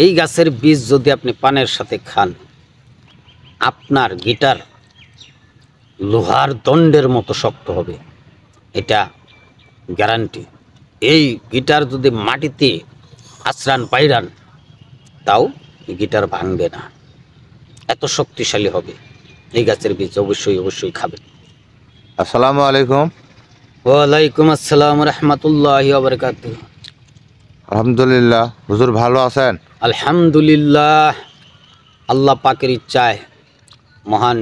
এই গাছের বীজ যদি আপনি পানের সাথে খান, আপনার গিটার লোহার দণ্ডের মতো শক্ত হবে, এটা গ্যারান্টি। এই গিটার যদি মাটিতে আছড়ান পাইরান, তাও গিটার ভাঙবে না, এত শক্তিশালী হবে। এই গাছের বীজ অবশ্যই অবশ্যই খাবেন। আসসালামু আলাইকুম। ওয়ালাইকুম আসসালাম রহমতুল্লাহি ওয়া বারাকাতুহু। আলহামদুলিল্লাহ, হুজুর ভালো আছেন? আলহামদুলিল্লাহ, আল্লাহ পাকের ইচ্ছায় মহান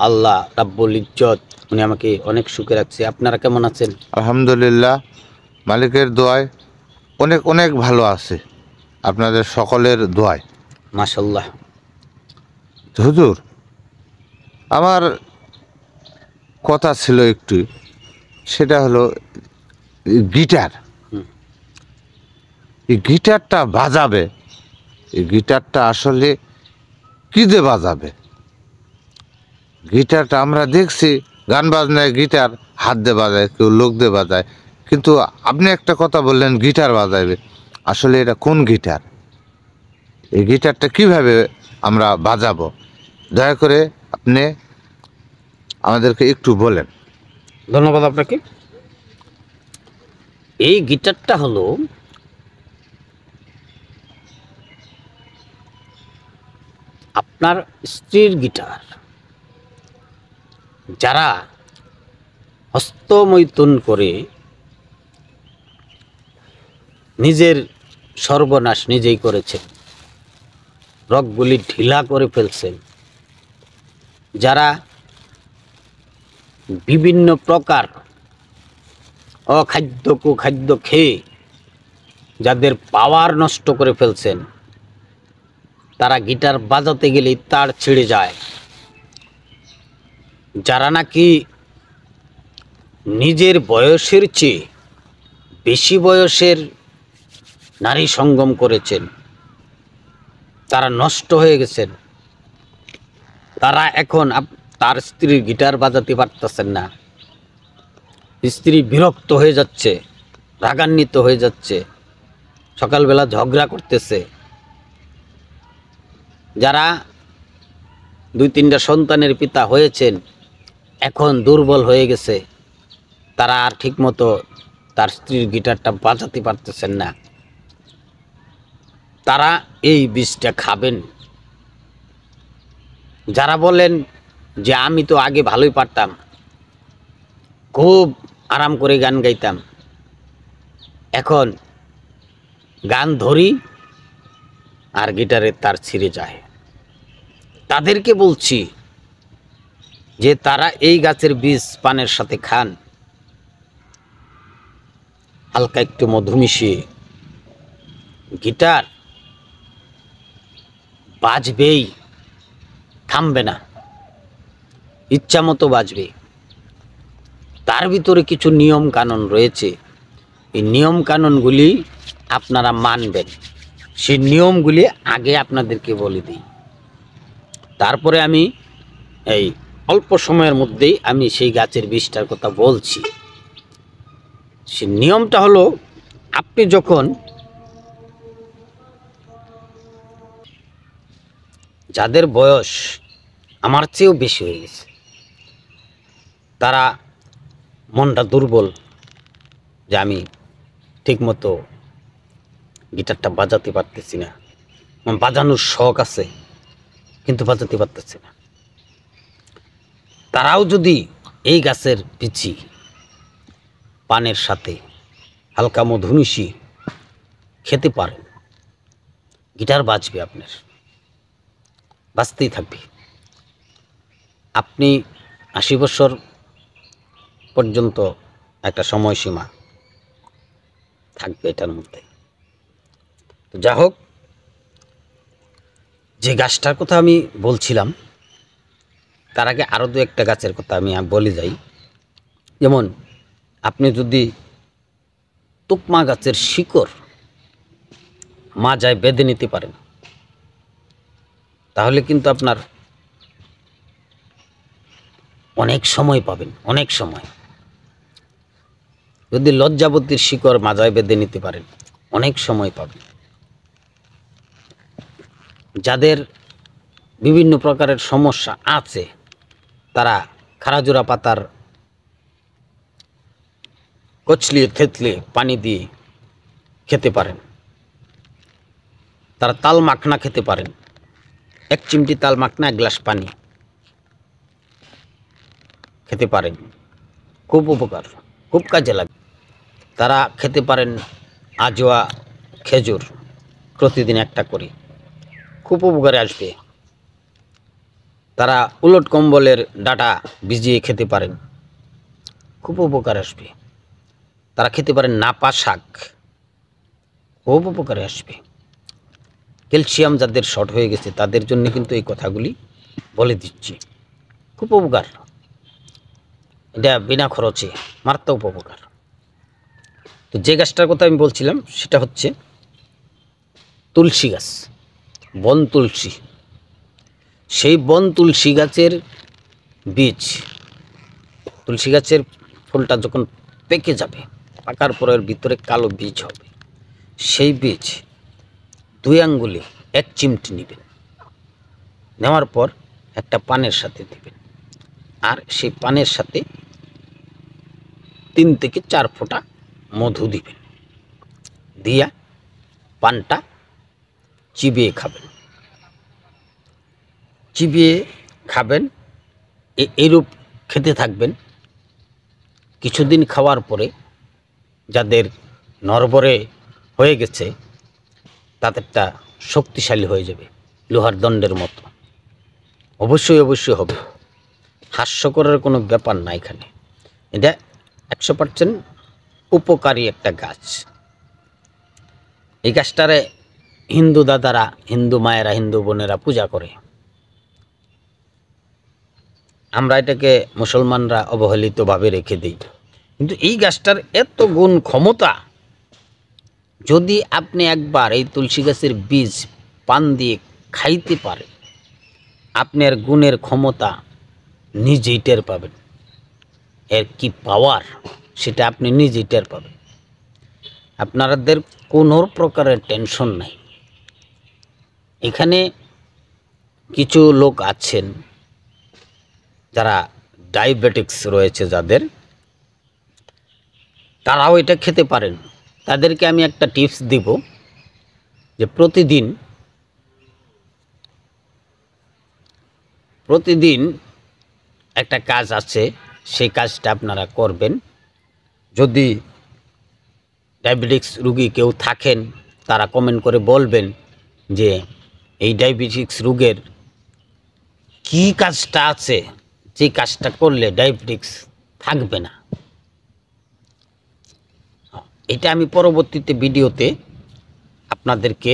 আল্লাহ রাব্বুল ইজ্জত উনি আমাকে অনেক সুখে রাখছে। আপনারা কেমন আছেন? আলহামদুলিল্লাহ, মালিকের দোয়ায় অনেক অনেক ভালো আছে, আপনাদের সকলের দোয়ায়। মাশাল্লাহ। হুজুর, আমার কথা ছিল একটু, সেটা হলো গিটার। হুম। এই গিটারটা বাজাবে, এই গিটারটা আসলে কী দিয়ে বাজাবে? গিটারটা আমরা দেখছি গান বাজনায় গিটার হাত দিয়ে বাজায়, কেউ লোক দিয়ে বাজায়, কিন্তু আপনি একটা কথা বললেন গিটার বাজাবে। আসলে এটা কোন গিটার? এই গিটারটা কিভাবে আমরা বাজাবো? দয়া করে আপনি আমাদেরকে একটু বলেন। ধন্যবাদ আপনাকে। এই গিটারটা হলো আপনার স্ত্রীর গিটার। যারা হস্তমৈথুন করে নিজের সর্বনাশ নিজেই করেছেন, রগগুলি ঢিলা করে ফেলছেন, যারা বিভিন্ন প্রকার অখাদ্য কুখাদ্য খেয়ে যাদের পাওয়ার নষ্ট করে ফেলছেন, তারা গিটার বাজাতে গেলেই তার ছিঁড়ে যায়। যারা নাকি নিজের বয়সের চেয়ে বেশি বয়সের নারী সঙ্গম করেছেন, তারা নষ্ট হয়ে গেছেন, তারা এখন তার স্ত্রীর গিটার বাজাতে পারতেছেন না। স্ত্রী বিরক্ত হয়ে যাচ্ছে, রাগান্বিত হয়ে যাচ্ছে, সকালবেলা ঝগড়া করতেছে। যারা 2-3টা সন্তানের পিতা হয়েছেন, এখন দুর্বল হয়ে গেছে, তারা আর ঠিকমতো তার স্ত্রীর গিটারটা বাজাতে পারতেছেন না। তারা এই বীজটা খাবেন। যারা বলেন যে আমি তো আগে ভালোই পারতাম, খুব আরাম করে গান গাইতাম, এখন গান ধরি আর গিটারের তার ছিঁড়ে যায়, তাদেরকে বলছি যে তারা এই গাছের বীজ পানের সাথে খান, হালকা একটু মধু মিশিয়ে, গিটার বাজবেই, থামবে না, ইচ্ছা মতো বাজবে। তার ভিতরে কিছু নিয়ম কানুন রয়েছে, এই নিয়ম কানুনগুলি আপনারা মানবেন। সেই নিয়মগুলি আগে আপনাদেরকে বলে দিই, তারপরে আমি এই অল্প সময়ের মধ্যেই আমি সেই গাছের বীজটার কথা বলছি। সে নিয়মটা হলো, আপনি যখন যাদের বয়স আমার চেয়েও বেশি হয়ে গেছে, তারা মনটা দুর্বল যে আমি ঠিকমতো গিটারটা বাজাতে পারতেছি না, আমার বাজানোর শখ আছে কিন্তু বাজাতে পারতেছি না, তারাও যদি এই গাছের বিচি পানের সাথে হালকা মধু মিশিয়ে খেতে পারেন, গিটার বাজবে, আপনার বাজতেই থাকবে। আপনি 80 বছর পর্যন্ত একটা সময়সীমা থাকবে এটার মধ্যে। তো যা হোক, যে গাছটার কথা আমি বলছিলাম তার আগে আরও 2-1টা গাছের কথা আমি বলে যাই। যেমন আপনি যদি তুকমা গাছের শিকড় মাজায় বেঁধে নিতে পারেন, তাহলে কিন্তু আপনার অনেক সময় পাবেন, অনেক সময়। যদি লজ্জাবতীর শিকড় মাজায় বেঁধে নিতে পারেন, অনেক সময় পাবেন। যাদের বিভিন্ন প্রকারের সমস্যা আছে তারা খারাজোড়া পাতার কচলিয়ে থেতলে পানি দিয়ে খেতে পারেন। তারা তাল মাখনা খেতে পারেন, 1 চিমটি তাল মাখনা 1 গ্লাস পানি খেতে পারেন, খুব উপকার, খুব কাজে লাগে। তারা খেতে পারেন আজওয়া খেজুর, প্রতিদিন একটা করে, খুব উপকারে আসবে। তারা উলট কম্বলের ডাটা ভিজিয়ে খেতে পারেন, খুব উপকার আসবে। তারা খেতে পারেন নাপা শাক, খুব উপকারে আসবে। ক্যালসিয়াম যাদের শর্ট হয়ে গেছে তাদের জন্য কিন্তু এই কথাগুলি বলে দিচ্ছি, খুব উপকার। এটা বিনা খরচে মারাত্মক উপকার। তো যে গাছটার কথা আমি বলছিলাম সেটা হচ্ছে তুলসী গাছ, বন তুলসী। সেই বন তুলসী গাছের বীজ, তুলসী গাছের ফুলটা যখন পেকে যাবে, পাকার পর এর ভিতরে কালো বীজ হবে, সেই বীজ 2 আঙ্গুলে 1 চিমটি নেবেন, নেওয়ার পর একটা পানের সাথে দিবেন, আর সেই পানের সাথে 3 থেকে 4 ফোঁটা মধু দিবেন, দিয়া পানটা চিবিয়ে খাবেন। চিবিয়ে খাবেন, এইরূপ খেতে থাকবেন। কিছুদিন খাওয়ার পরে যাদের নড়বড়ে হয়ে গেছে তাদেরটা শক্তিশালী হয়ে যাবে, লোহার দণ্ডের মতো। অবশ্যই অবশ্যই হবে, হাস্যকরের কোনো ব্যাপার না এখানে। এটা 100% উপকারী একটা গাছ। এই গাছটারে হিন্দু দাদারা, হিন্দু মায়েরা, হিন্দু বোনেরা পূজা করে। আমরা এটাকে মুসলমানরা অবহেলিতভাবে রেখে দিই, কিন্তু এই গাছটার এত গুণ ক্ষমতা, যদি আপনি একবার এই তুলসী গাছের বীজ পান দিয়ে খাইতে পারেন, আপনার গুণের ক্ষমতা নিজেই টের পাবেন। এর কি পাওয়ার সেটা আপনি নিজেই টের পাবেন। আপনাদের কোনো প্রকারের টেনশন নাই। এখানে কিছু লোক আছেন যারা ডায়াবেটিক্স রয়েছে, যাদের, তারাও এটা খেতে পারেন। তাদেরকে আমি একটা টিপস দিব যে প্রতিদিন একটা কাজ আছে, সেই কাজটা আপনারা করবেন। যদি ডায়াবেটিক্স রোগী কেউ থাকেন তারা কমেন্ট করে বলবেন যে এই ডায়াবেটিক্স রোগের কী কাজটা আছে, যে কাজটা করলে ডায়াবেটিক্স থাকবে না। এটা আমি পরবর্তীতে ভিডিওতে আপনাদেরকে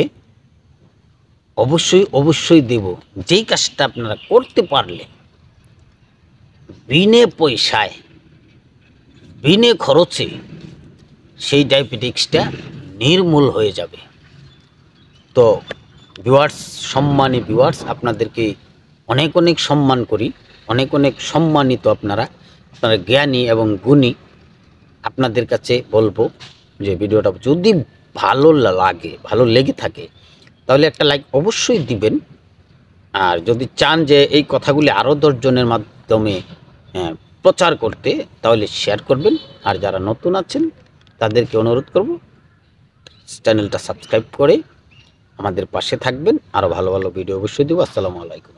অবশ্যই দেব। যেই কাজটা আপনারা করতে পারলে বিনে পয়সায়, বিনে খরচে সেই ডায়াবেটিক্সটা নির্মূল হয়ে যাবে। তো ভিউয়ার্স, সম্মানী ভিউয়ার্স, আপনাদেরকে অনেক অনেক সম্মান করি, অনেক অনেক সম্মানিত আপনারা জ্ঞানী এবং গুণী। আপনাদের কাছে বলবো যে ভিডিওটা যদি ভালো লেগে থাকে তাহলে একটা লাইক অবশ্যই দিবেন। আর যদি চান যে এই কথাগুলি আরও 10 জনের মাধ্যমে প্রচার করতে, তাহলে শেয়ার করবেন। আর যারা নতুন আছেন তাদেরকে অনুরোধ করব চ্যানেলটা সাবস্ক্রাইব করে আমাদের পাশে থাকবেন। আরও ভালো ভালো ভিডিও অবশ্যই দেবো। আসসালামু আলাইকুম।